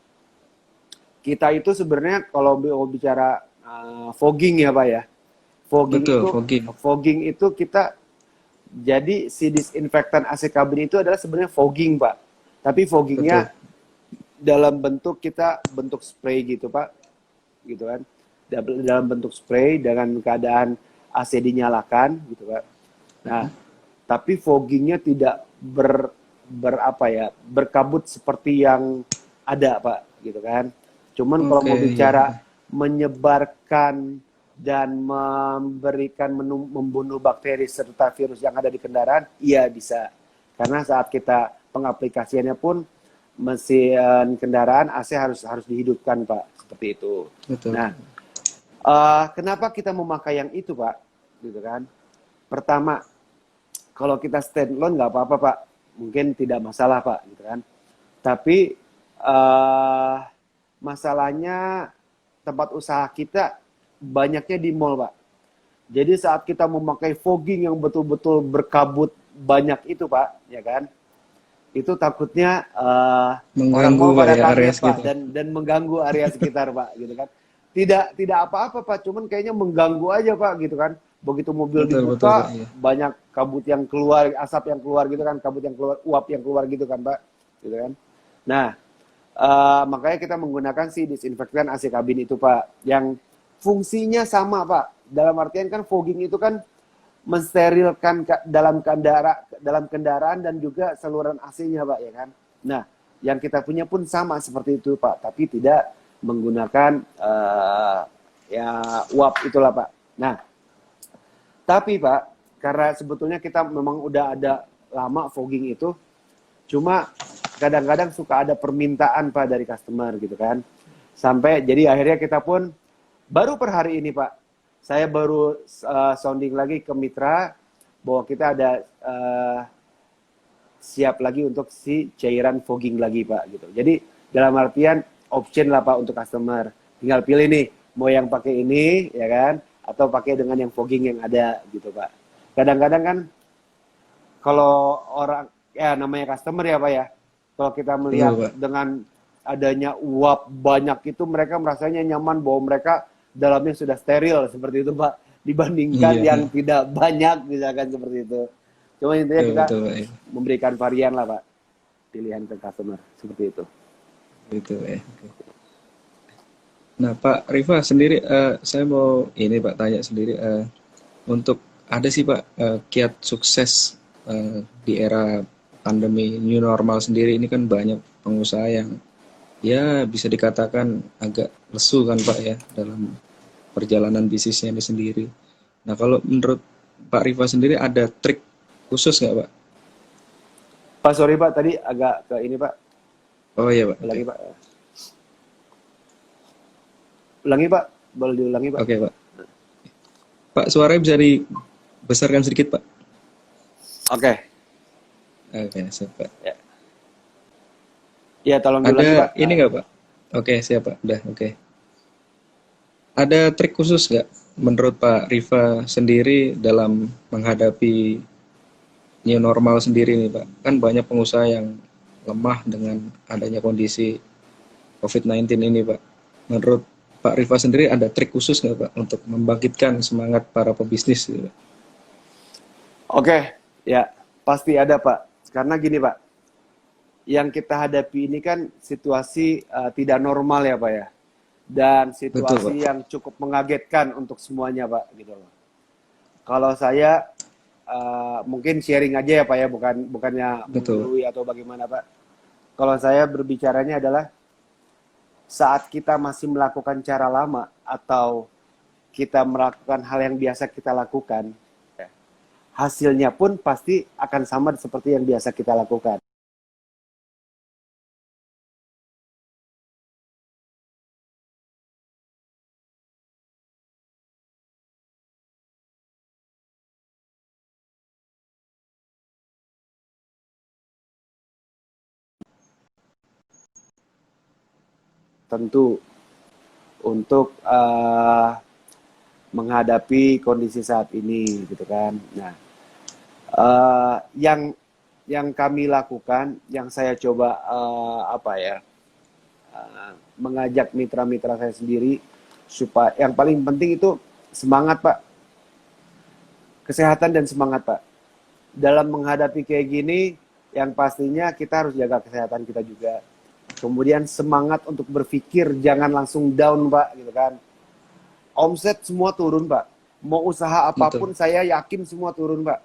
kita itu sebenarnya kalau bicara fogging ya Pak ya, fogging Betul, itu fogging. fogging itu kita, jadi si disinfektan AC kabin itu adalah sebenarnya fogging Pak, tapi Betul. foggingnya dalam bentuk kita bentuk spray gitu Pak, gitu kan, dalam bentuk spray dengan keadaan AC dinyalakan gitu Pak. Nah, tapi foggingnya tidak berapa ya, berkabut seperti yang ada Pak, gitu kan. Cuman kalau Oke, mau iya. bicara menyebarkan dan memberikan membunuh bakteri serta virus yang ada di kendaraan, iya bisa. Karena saat kita pengaplikasiannya pun mesin kendaraan AC harus dihidupkan Pak, seperti itu. Betul. Nah, kenapa kita memakai yang itu Pak, gitu kan? Pertama, kalau kita standalone nggak apa-apa Pak, mungkin tidak masalah Pak, gitu kan. Tapi masalahnya tempat usaha kita banyaknya di mall Pak. Jadi saat kita memakai fogging yang betul-betul berkabut banyak itu Pak, ya kan, itu takutnya orang Mengganggu mall Pak pada ya area kaget Pak, sekitar. dan mengganggu area sekitar Pak, gitu kan. Tidak apa-apa Pak, cuman kayaknya mengganggu aja Pak, gitu kan. Begitu mobil Betul, betul Pak. dibuka, Iya. banyak kabut yang keluar, asap yang keluar gitu kan, kabut yang keluar, uap yang keluar gitu kan Pak, gitu kan. Nah, makanya kita menggunakan si disinfektan AC kabin itu Pak, yang fungsinya sama Pak. Dalam artian kan fogging itu kan mensterilkan dalam kendaraan dan juga saluran AC-nya Pak, ya kan. Nah, yang kita punya pun sama seperti itu Pak, tapi tidak menggunakan ya uap itulah Pak. Nah, tapi Pak, karena sebetulnya kita memang udah ada lama fogging itu, cuma kadang-kadang suka ada permintaan Pak dari customer gitu kan. Sampai jadi akhirnya kita pun baru per hari ini Pak, saya baru sounding lagi ke mitra bahwa kita ada siap lagi untuk si cairan fogging lagi Pak, gitu. Jadi dalam artian option lah Pak untuk customer. Tinggal pilih nih mau yang pakai ini ya kan, atau pakai dengan yang fogging yang ada gitu Pak. Kadang-kadang kan kalau orang, ya namanya customer ya Pak ya, kalau kita Betul melihat Pak. dengan adanya uap banyak itu, mereka merasanya nyaman bahwa mereka dalamnya sudah steril seperti itu Pak, dibandingkan Iya, yang iya. tidak banyak misalkan seperti itu. Cuma intinya Betul, kita betul Pak. Iya. memberikan varian lah Pak, pilihan ke customer seperti itu. Gitu ya. Oke. Nah, Pak Rifa sendiri, saya mau ini Pak tanya sendiri, untuk ada sih Pak kiat sukses di era pandemi new normal sendiri ini kan banyak pengusaha yang ya bisa dikatakan agak lesu kan Pak ya dalam perjalanan bisnisnya ini sendiri. Nah, kalau menurut Pak Rifa sendiri ada trik khusus nggak Pak? Pak sorry Pak, tadi agak ke ini Pak, Oh iya Pak, oke. ulangi Pak. Ulangi Pak, boleh diulangi Pak. Oke Pak. Pak suaranya bisa dibesarkan sedikit Pak? Oke, Oke, siap Pak. ya. Ya tolong diulangi Pak. Ada ini nggak Pak? Oke, siap Pak. Udah, oke. Ada trik khusus nggak menurut Pak Rifa sendiri dalam menghadapi new normal sendiri nih Pak? Kan banyak pengusaha yang lemah dengan adanya kondisi COVID-19 ini Pak. Menurut Pak Rifa sendiri ada trik khusus nggak Pak untuk membangkitkan semangat para pebisnis gitu, Pak? Oke, ya pasti ada Pak. Karena gini Pak, yang kita hadapi ini kan situasi tidak normal ya Pak ya, dan Betul Pak. situasi yang cukup mengagetkan untuk semuanya Pak, gitu loh. Kalau saya mungkin sharing aja ya Pak ya, bukannya Betul. menggurui atau bagaimana Pak. Kalau saya berbicaranya adalah saat kita masih melakukan cara lama atau kita melakukan hal yang biasa kita lakukan, ya, hasilnya pun pasti akan sama seperti yang biasa kita lakukan. tentu untuk menghadapi kondisi saat ini gitu kan. Nah, yang kami lakukan, yang saya coba mengajak mitra-mitra saya sendiri supaya yang paling penting itu semangat Pak, kesehatan dan semangat Pak. Dalam menghadapi kayak gini, yang pastinya kita harus jaga kesehatan kita juga. Kemudian semangat untuk berpikir, jangan langsung down Pak, gitu kan. Omset semua turun Pak. Mau usaha apapun Betul. saya yakin semua turun Pak.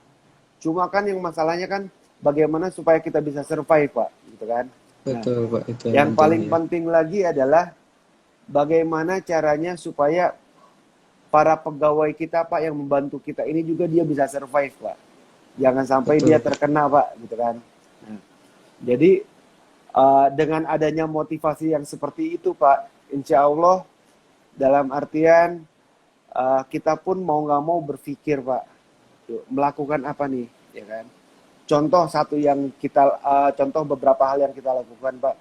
Cuma kan yang masalahnya kan bagaimana supaya kita bisa survive Pak, gitu kan. Nah, Betul Pak, itu yang yang penting paling ya. penting lagi adalah bagaimana caranya supaya para pegawai kita Pak yang membantu kita ini juga dia bisa survive Pak. Jangan sampai dia Betul Pak. terkena Pak, gitu kan. Nah, jadi dengan adanya motivasi yang seperti itu Pak, insya Allah dalam artian kita pun mau nggak mau berpikir Pak, melakukan apa nih, ya kan? Contoh satu yang kita, contoh beberapa hal yang kita lakukan Pak.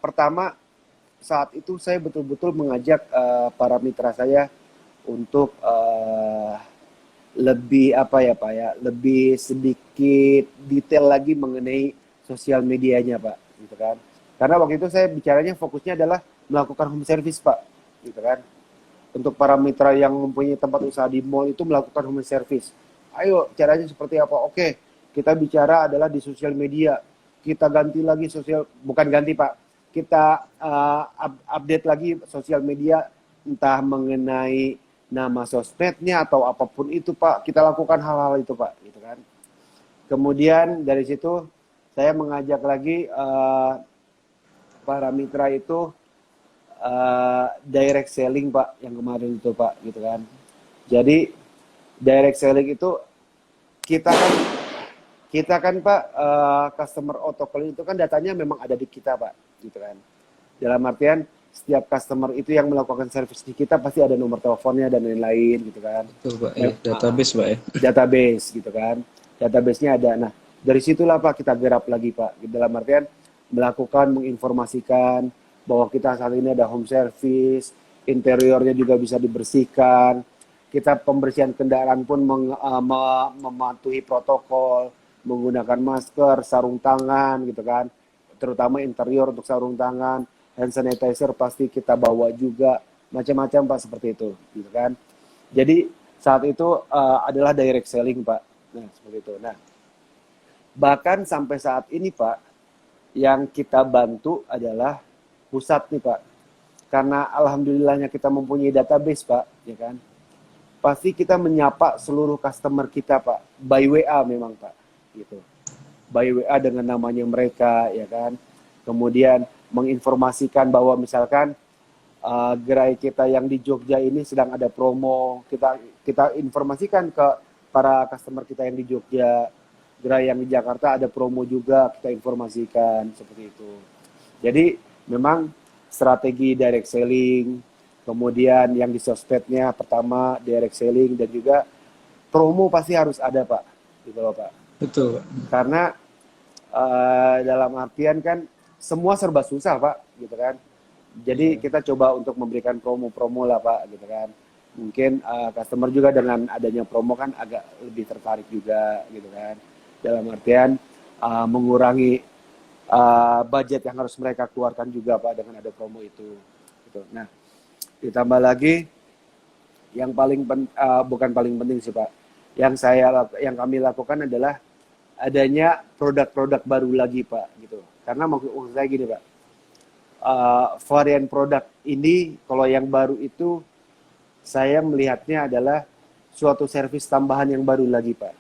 Pertama, saat itu saya betul-betul mengajak para mitra saya untuk lebih apa ya Pak ya, lebih sedikit detail lagi mengenai sosial medianya Pak, gitu kan. Karena waktu itu saya bicaranya fokusnya adalah melakukan home service Pak, gitu kan. Untuk para mitra yang mempunyai tempat usaha di mall itu melakukan home service. Ayo caranya seperti apa? Oke, kita bicara adalah di sosial media. Kita ganti lagi sosial, bukan ganti Pak. Kita update lagi sosial media entah mengenai nama sosmednya atau apapun itu Pak, kita lakukan hal-hal itu Pak, gitu kan. Kemudian dari situ saya mengajak lagi para mitra itu direct selling Pak, yang kemarin itu Pak, gitu kan. Jadi direct selling itu kita kan Pak, customer auto calling itu kan datanya memang ada di kita Pak, gitu kan. Dalam artian setiap customer itu yang melakukan service di kita pasti ada nomor teleponnya dan lain-lain gitu kan. Betul Pak, ya. Database Pak ya. Database gitu kan. Database-nya ada. Nah, dari situlah Pak kita garap lagi Pak. Dalam artian melakukan menginformasikan bahwa kita saat ini ada home service, interiornya juga bisa dibersihkan. Kita pembersihan kendaraan pun mematuhi protokol, menggunakan masker, sarung tangan gitu kan. Terutama interior untuk sarung tangan. Hand sanitizer pasti kita bawa juga, macam-macam Pak seperti itu, gitu kan. Jadi saat itu adalah direct selling Pak, nah seperti itu. Nah bahkan sampai saat ini Pak, yang kita bantu adalah pusat nih Pak, karena alhamdulillahnya kita mempunyai database Pak, ya kan. Pasti kita menyapa seluruh customer kita Pak, by WA memang Pak, gitu. By WA dengan namanya mereka, ya kan. Kemudian menginformasikan bahwa misalkan gerai kita yang di Jogja ini sedang ada promo, kita informasikan ke para customer kita yang di Jogja. Gerai yang di Jakarta ada promo juga, kita informasikan seperti itu. Jadi memang strategi direct selling, kemudian yang di sosmednya pertama direct selling dan juga promo pasti harus ada Pak, gitu loh Pak. Betul Pak. Karena dalam artian kan semua serba susah Pak, gitu kan. Jadi kita coba untuk memberikan promo-promo lah Pak, gitu kan. Mungkin customer juga dengan adanya promo kan agak lebih tertarik juga, gitu kan. Dalam artian mengurangi budget yang harus mereka keluarkan juga Pak dengan ada promo itu. Gitu. Nah, ditambah lagi yang bukan paling penting sih Pak. Yang kami lakukan adalah adanya produk-produk baru lagi Pak, gitu. Karena maksud saya gini Pak, varian produk ini kalau yang baru itu saya melihatnya adalah suatu servis tambahan yang baru lagi Pak,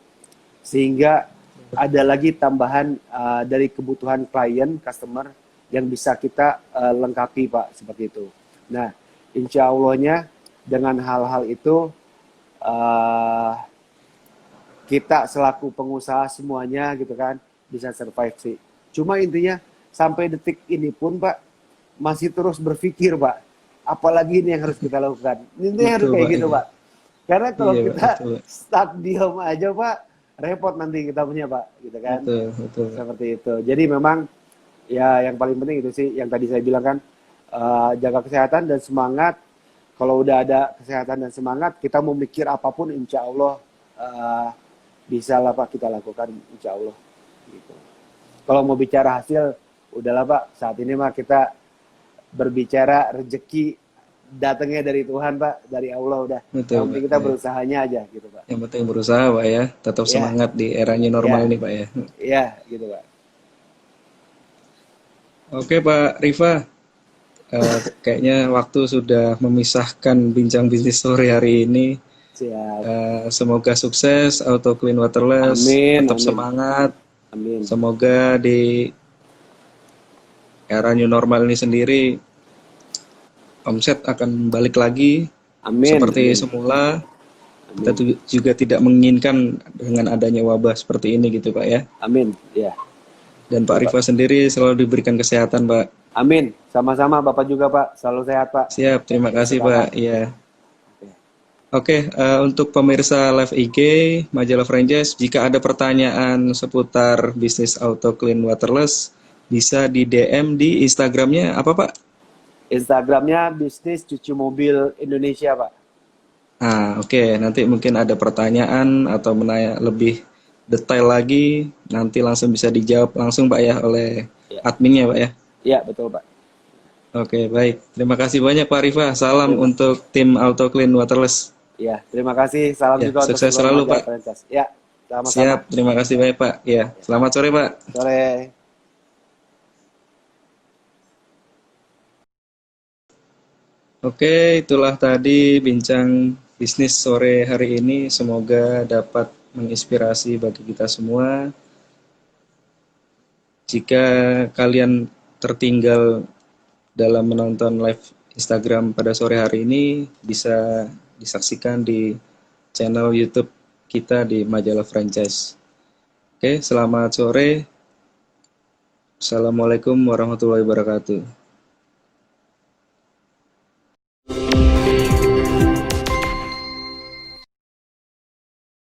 sehingga ada lagi tambahan dari kebutuhan klien, customer yang bisa kita lengkapi Pak, seperti itu. Nah, insya Allahnya dengan hal-hal itu kita selaku pengusaha semuanya gitu kan bisa survive sih. Cuma intinya sampai detik ini pun Pak masih terus berpikir Pak, apalagi ini yang harus kita lakukan. Ini harus kayak Pak, gitu iya. Pak. Karena kalau Iya, Pak, kita betul. stuck diam aja Pak, repot nanti kita punya Pak, gitu kan. Betul, betul. Seperti itu. Jadi memang Ya, yang paling penting itu sih yang tadi saya bilang kan, jaga kesehatan dan semangat. Kalau udah ada kesehatan dan semangat, kita mau mikir apapun, insya Allah bisa lah Pak kita lakukan, insya Allah. Gitu. Kalau mau bicara hasil, udahlah Pak. Saat ini mah kita berbicara rezeki datangnya dari Tuhan Pak, dari Allah udah. Yang Betul, Pak. penting kita Ya. berusahanya aja gitu Pak. Yang penting berusaha, Pak ya. Tetap Ya, semangat di era new normal ya, ini, Pak ya. ya gitu Pak. Oke, Pak Rifa. Kayaknya waktu sudah memisahkan bincang bisnis sore hari ini. Siap. Semoga sukses, Auto Clean Waterless, Amin, tetap amin, semangat. amin, Semoga di era new normal ini sendiri omset akan balik lagi amin, seperti amin, semula. Kita amin, juga tidak menginginkan dengan adanya wabah seperti ini gitu Pak ya. amin, ya. Dan Pak Rifa sendiri selalu diberikan kesehatan Pak. Amin. Sama-sama Bapak juga Pak. Selalu sehat Pak. Siap, terima Terus kasih semangat. Pak. Iya. Oke. Oke, untuk pemirsa live IG Majalah Franchise, jika ada pertanyaan seputar bisnis auto clean waterless, bisa di DM di Instagramnya apa Pak? Instagramnya bisnis cuci mobil Indonesia Pak. Oke. Nanti mungkin ada pertanyaan atau menanya lebih detail lagi, nanti langsung bisa dijawab langsung Pak ya oleh Ya, adminnya Pak ya. ya betul Pak. Oke, baik. Terima kasih banyak Pak Rifa. Salam Terima, untuk tim Auto Clean Waterless. ya, terima kasih. Salam Ya, juga untuk sukses seluruh selalu majalah Pak. Franchise. Ya, sama-sama. Siap, terima kasih banyak Pak. Ya, selamat sore Pak. Sore. Oke, itulah tadi bincang bisnis sore hari ini. Semoga dapat menginspirasi bagi kita semua. Jika kalian tertinggal dalam menonton live Instagram pada sore hari ini, bisa disaksikan di channel YouTube kita di Majalah Franchise. Oke, selamat sore. Assalamualaikum warahmatullahi wabarakatuh.